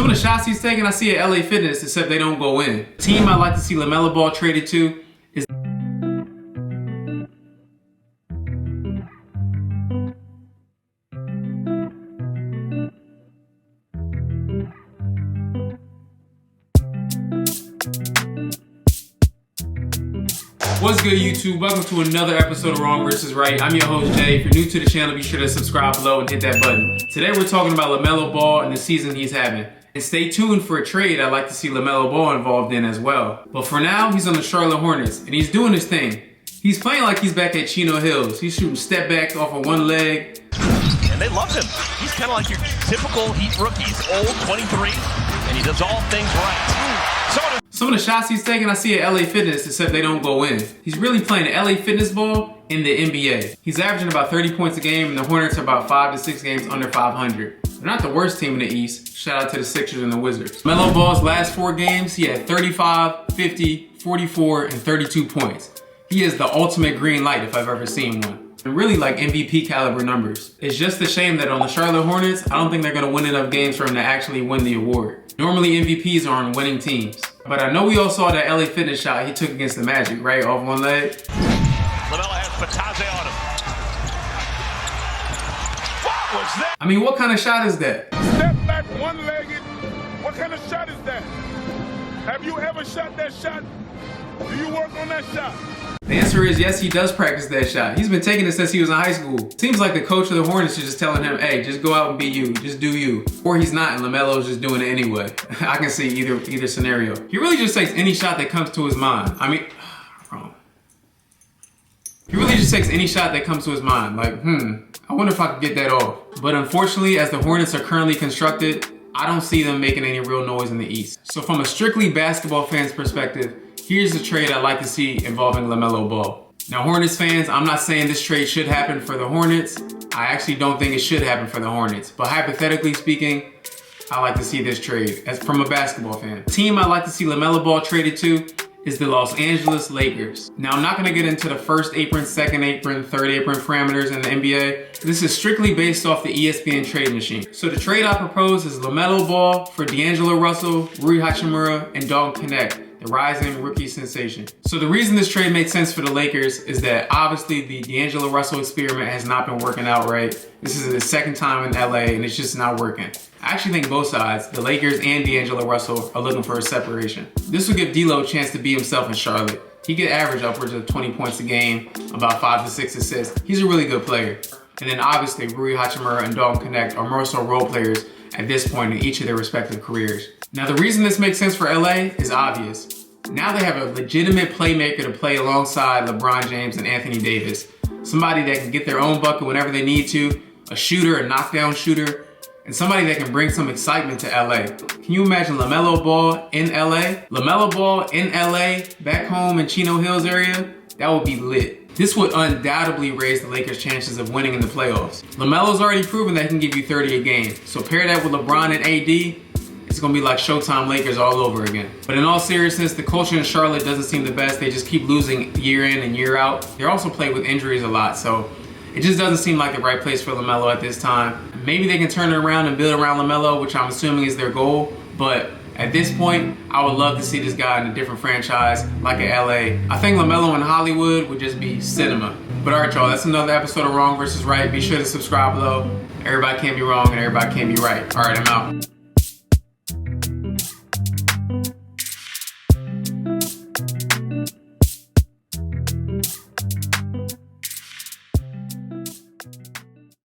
Some of the shots he's taking, I see at LA Fitness, except they don't go in. The team I'd like to see Lamelo Ball traded to is What's good, YouTube? Welcome to another episode of Wrong vs. Right. I'm your host, Jay. If you're new to the channel, be sure to subscribe below and hit that button. Today we're talking about Lamelo Ball and the season he's having. And stay tuned for a trade I'd like to see Lamelo Ball involved in as well. But for now, he's on the Charlotte Hornets, and he's doing his thing. He's playing like he's back at Chino Hills. He's shooting step backs off of one leg. And they love him. He's kind of like your typical Heat rookie. He's old, 23, and he does all things right. Some of the shots he's taking, I see at LA Fitness, except they don't go in. He's really playing LA Fitness ball in the NBA. He's averaging about 30 points a game, and the Hornets are about 5 to 6 games under 500. They're not the worst team in the East. Shout out to the Sixers and the Wizards. Lamelo Ball's last 4 games, he had 35, 50, 44, and 32 points. He is the ultimate green light if I've ever seen one. And really like MVP caliber numbers. It's just a shame that on the Charlotte Hornets, I don't think they're gonna win enough games for him to actually win the award. Normally MVPs are on winning teams. But I know we all saw that LA Fitness shot he took against the Magic, right? Off one leg. Lamelo has Patazzi on him. What was that? I mean, what kind of shot is that? Step back one-legged. What kind of shot is that? Have you ever shot that shot? Do you work on that shot? The answer is yes, he does practice that shot. He's been taking it since he was in high school. Seems like the coach of the Hornets is just telling him, hey, just go out and be you, just do you. Or he's not, and LaMelo's just doing it anyway. I can see either scenario. He really just takes any shot that comes to his mind. I mean, wrong. He really just takes any shot that comes to his mind. Like, I wonder if I could get that off. But unfortunately, as the Hornets are currently constructed, I don't see them making any real noise in the East. So from a strictly basketball fan's perspective, here's a trade I'd like to see involving Lamelo Ball. Now, Hornets fans, I'm not saying this trade should happen for the Hornets. I actually don't think it should happen for the Hornets. But hypothetically speaking, I like to see this trade as from a basketball fan. The team I'd like to see Lamelo Ball traded to is the Los Angeles Lakers. Now, I'm not gonna get into the first apron, second apron, third apron parameters in the NBA. This is strictly based off the ESPN trade machine. So the trade I propose is Lamelo Ball for D'Angelo Russell, Rui Hachimura, and Dalton Knecht, the rising rookie sensation. So the reason this trade makes sense for the Lakers is that obviously the D'Angelo Russell experiment has not been working out right. This is the second time in LA and it's just not working. I actually think both sides, the Lakers and D'Angelo Russell, are looking for a separation. This will give D'Lo a chance to be himself in Charlotte. He could average upwards of 20 points a game, about 5 to 6 assists. He's a really good player. And then obviously Rui Hachimura and Dalton Knecht are more so role players at this point in each of their respective careers. Now the reason this makes sense for LA is obvious. Now they have a legitimate playmaker to play alongside LeBron James and Anthony Davis. Somebody that can get their own bucket whenever they need to, a shooter, a knockdown shooter, and somebody that can bring some excitement to LA. Can you imagine Lamelo Ball in LA? Lamelo Ball in LA, back home in Chino Hills area? That would be lit. This would undoubtedly raise the Lakers' chances of winning in the playoffs. LaMelo's already proven that he can give you 30 a game. So pair that with LeBron and AD, it's gonna be like Showtime Lakers all over again. But in all seriousness, the culture in Charlotte doesn't seem the best. They just keep losing year in and year out. They're also plagued with injuries a lot, so it just doesn't seem like the right place for Lamelo at this time. Maybe they can turn it around and build around Lamelo, which I'm assuming is their goal, but at this point, I would love to see this guy in a different franchise, like in LA. I think Lamelo in Hollywood would just be cinema. But all right, y'all, that's another episode of Wrong vs. Right. Be sure to subscribe below. Everybody can't be wrong and everybody can't be right. All right, I'm out.